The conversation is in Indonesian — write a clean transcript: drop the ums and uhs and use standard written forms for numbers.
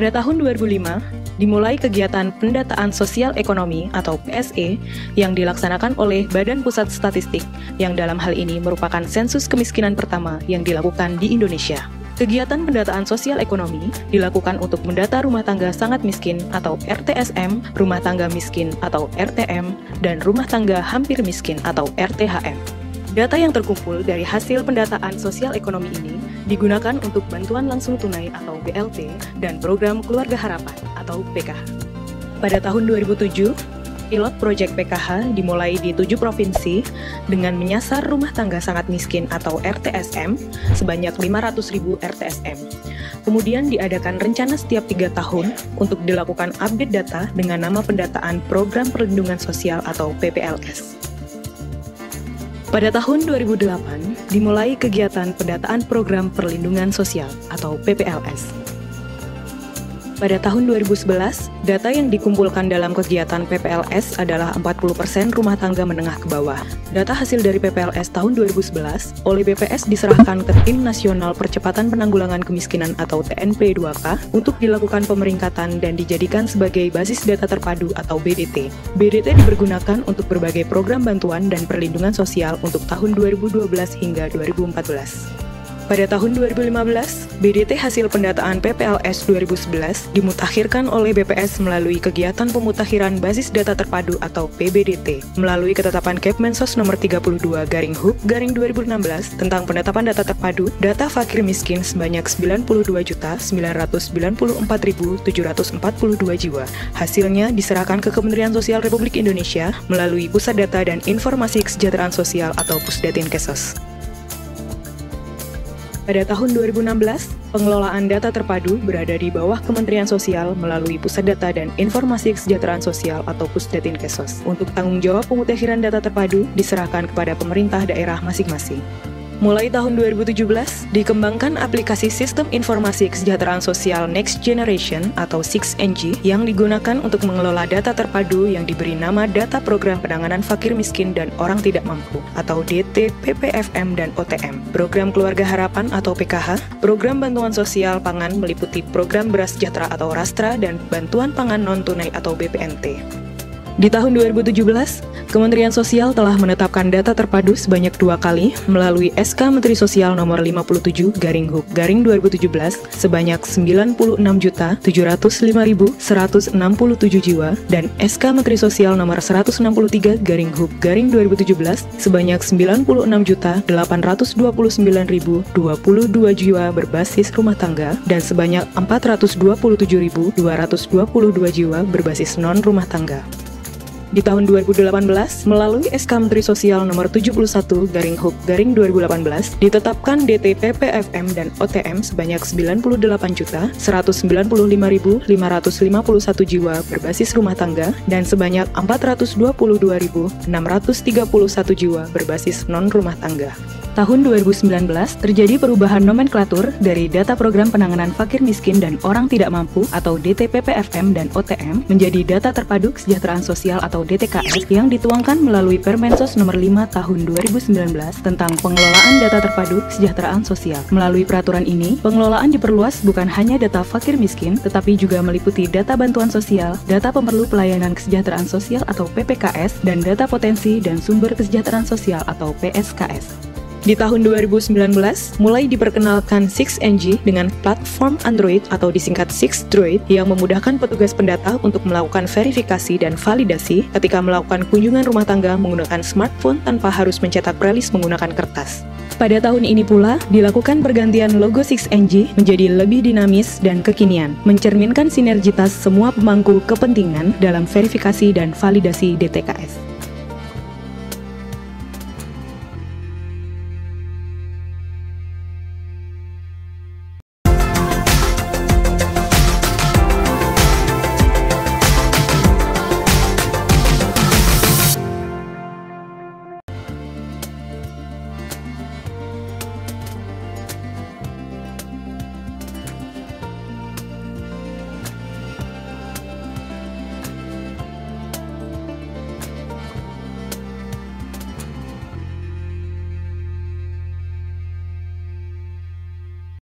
Pada tahun 2005, dimulai kegiatan Pendataan Sosial Ekonomi atau PSE yang dilaksanakan oleh Badan Pusat Statistik yang dalam hal ini merupakan sensus kemiskinan pertama yang dilakukan di Indonesia. Kegiatan pendataan sosial ekonomi dilakukan untuk mendata rumah tangga sangat miskin atau RTSM, rumah tangga miskin atau RTM, dan rumah tangga hampir miskin atau RTHM. Data yang terkumpul dari hasil pendataan sosial ekonomi ini digunakan untuk bantuan langsung tunai atau BLT dan program Keluarga Harapan atau PKH. Pada tahun 2007, pilot proyek PKH dimulai di 7 provinsi dengan menyasar rumah tangga sangat miskin atau RTSM sebanyak 500.000 RTSM. Kemudian diadakan rencana setiap 3 tahun untuk dilakukan update data dengan nama pendataan Program Perlindungan Sosial atau PPLS. Pada tahun 2008, dimulai kegiatan pendataan Program Perlindungan Sosial atau PPLS. Pada tahun 2011, data yang dikumpulkan dalam kegiatan PPLS adalah 40% rumah tangga menengah ke bawah. Data hasil dari PPLS tahun 2011 oleh BPS diserahkan ke Tim Nasional Percepatan Penanggulangan Kemiskinan atau TNP 2K untuk dilakukan pemeringkatan dan dijadikan sebagai basis data terpadu atau BDT. BDT dipergunakan untuk berbagai program bantuan dan perlindungan sosial untuk tahun 2012 hingga 2014. Pada tahun 2015, BDT hasil pendataan PPLS 2011 dimutakhirkan oleh BPS melalui kegiatan pemutakhiran basis data terpadu atau PBDT melalui ketetapan Kepmensos nomor 32/Hub/2016 tentang penetapan data terpadu data fakir miskin sebanyak 92.994.742 jiwa. Hasilnya diserahkan ke Kementerian Sosial Republik Indonesia melalui Pusat Data dan Informasi Kesejahteraan Sosial atau Pusdatin-Kesos. Pada tahun 2016, pengelolaan data terpadu berada di bawah Kementerian Sosial melalui Pusat Data dan Informasi Kesejahteraan Sosial atau Pusdatin-Kesos. Untuk tanggung jawab pemutakhiran data terpadu diserahkan kepada pemerintah daerah masing-masing. Mulai tahun 2017, dikembangkan aplikasi Sistem Informasi Kesejahteraan Sosial Next Generation atau 6NG yang digunakan untuk mengelola data terpadu yang diberi nama Data Program Penanganan Fakir Miskin dan Orang Tidak Mampu atau DT-PPFM dan OTM. Program Keluarga Harapan atau PKH, program bantuan sosial pangan meliputi program Beras Sejahtera atau Rastra dan bantuan pangan non-tunai atau BPNT. Di tahun 2017, Kementerian Sosial telah menetapkan data terpadu sebanyak 2 kali melalui SK Menteri Sosial nomor 57/Hub/2017 sebanyak 96.705.167 jiwa dan SK Menteri Sosial nomor 163/Hub/2017 sebanyak 96.829.022 jiwa berbasis rumah tangga dan sebanyak 427.222 jiwa berbasis non-rumah tangga. Di tahun 2018, melalui SK Menteri Sosial nomor 71/Hub/2018, ditetapkan DT-PPFM dan OTM sebanyak 98.195.551 jiwa berbasis rumah tangga dan sebanyak 422.631 jiwa berbasis non-rumah tangga. Tahun 2019, terjadi perubahan nomenklatur dari Data Program Penanganan Fakir Miskin dan Orang Tidak Mampu atau DT-PPFM dan OTM menjadi Data Terpadu Kesejahteraan Sosial atau DTKS yang dituangkan melalui Permensos nomor 5 tahun 2019 tentang pengelolaan data terpadu kesejahteraan sosial. Melalui peraturan ini, pengelolaan diperluas bukan hanya data fakir miskin, tetapi juga meliputi data bantuan sosial, data pemerlu pelayanan kesejahteraan sosial atau PPKS, dan data potensi dan sumber kesejahteraan sosial atau PSKS. Di tahun 2019, mulai diperkenalkan 6NG dengan platform Android atau disingkat 6Droid yang memudahkan petugas pendata untuk melakukan verifikasi dan validasi ketika melakukan kunjungan rumah tangga menggunakan smartphone tanpa harus mencetak prelis menggunakan kertas. Pada tahun ini pula, dilakukan pergantian logo 6NG menjadi lebih dinamis dan kekinian, mencerminkan sinergitas semua pemangku kepentingan dalam verifikasi dan validasi DTKS.